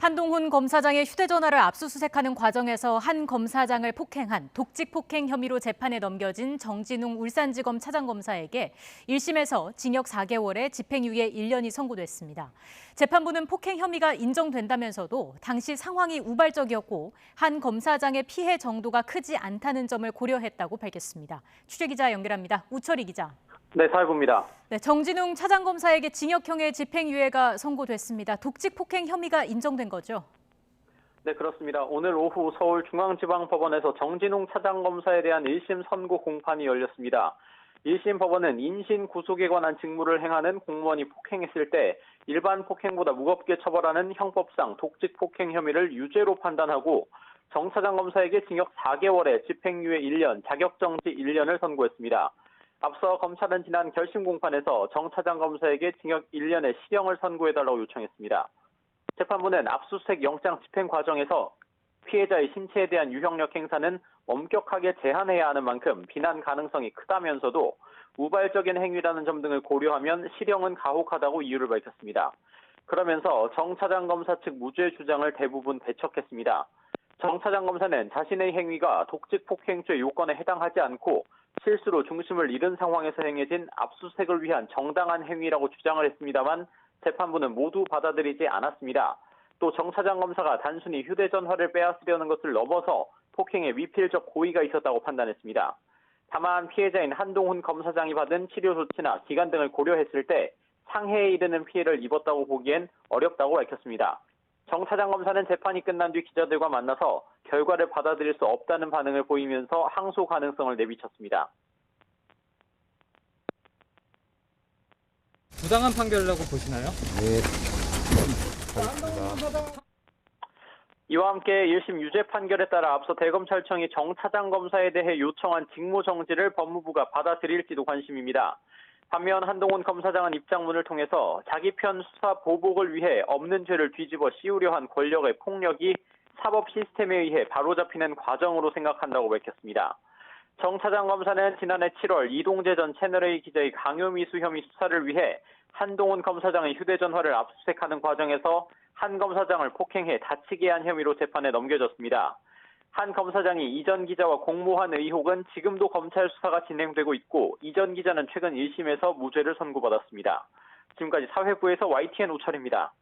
한동훈 검사장의 휴대전화를 압수수색하는 과정에서 한 검사장을 폭행한 독직폭행 혐의로 재판에 넘겨진 정진웅 울산지검 차장검사에게 1심에서 징역 4개월에 집행유예 1년이 선고됐습니다. 재판부는 폭행 혐의가 인정된다면서도 당시 상황이 우발적이었고 한 검사장의 피해 정도가 크지 않다는 점을 고려했다고 밝혔습니다. 취재기자 연결합니다. 우철희 기자. 네, 사회부입니다. 네, 정진웅 차장검사에게 징역형의 집행유예가 선고됐습니다. 독직폭행 혐의가 인정된 거죠? 네, 그렇습니다. 오늘 오후 서울중앙지방법원에서 정진웅 차장검사에 대한 1심 선고 공판이 열렸습니다. 1심 법원은 인신 구속에 관한 직무를 행하는 공무원이 폭행했을 때 일반 폭행보다 무겁게 처벌하는 형법상 독직폭행 혐의를 유죄로 판단하고 정 차장검사에게 징역 4개월에 집행유예 1년, 자격정지 1년을 선고했습니다. 앞서 검찰은 지난 결심 공판에서 정 차장검사에게 징역 1년의 실형을 선고해달라고 요청했습니다. 재판부는 압수수색 영장 집행 과정에서 피해자의 신체에 대한 유형력 행사는 엄격하게 제한해야 하는 만큼 비난 가능성이 크다면서도 우발적인 행위라는 점 등을 고려하면 실형은 가혹하다고 이유를 밝혔습니다. 그러면서 정 차장검사 측 무죄 주장을 대부분 배척했습니다. 정 차장검사는 자신의 행위가 독직폭행죄 요건에 해당하지 않고 실수로 중심을 잃은 상황에서 행해진 압수수색을 위한 정당한 행위라고 주장을 했습니다만 재판부는 모두 받아들이지 않았습니다. 또 정 차장검사가 단순히 휴대전화를 빼앗으려는 것을 넘어서 폭행에 미필적 고의가 있었다고 판단했습니다. 다만 피해자인 한동훈 검사장이 받은 치료 조치나 기간 등을 고려했을 때 상해에 이르는 피해를 입었다고 보기엔 어렵다고 밝혔습니다. 정 차장검사는 재판이 끝난 뒤 기자들과 만나서 결과를 받아들일 수 없다는 반응을 보이면서 항소 가능성을 내비쳤습니다. 부당한 판결이라고 보시나요? 네, 그렇습니다. 이와 함께 1심 유죄 판결에 따라 앞서 대검찰청이 정 차장검사에 대해 요청한 직무정지를 법무부가 받아들일지도 관심입니다. 반면 한동훈 검사장은 입장문을 통해서 자기 편 수사 보복을 위해 없는 죄를 뒤집어 씌우려 한 권력의 폭력이 사법 시스템에 의해 바로잡히는 과정으로 생각한다고 밝혔습니다. 정 차장검사는 지난해 7월 이동재 전 채널A 기자의 강요미수 혐의 수사를 위해 한동훈 검사장의 휴대전화를 압수수색하는 과정에서 한 검사장을 폭행해 다치게 한 혐의로 재판에 넘겨졌습니다. 한 검사장이 이전 기자와 공모한 의혹은 지금도 검찰 수사가 진행되고 있고 이전 기자는 최근 1심에서 무죄를 선고받았습니다. 지금까지 사회부에서 YTN 우철입니다.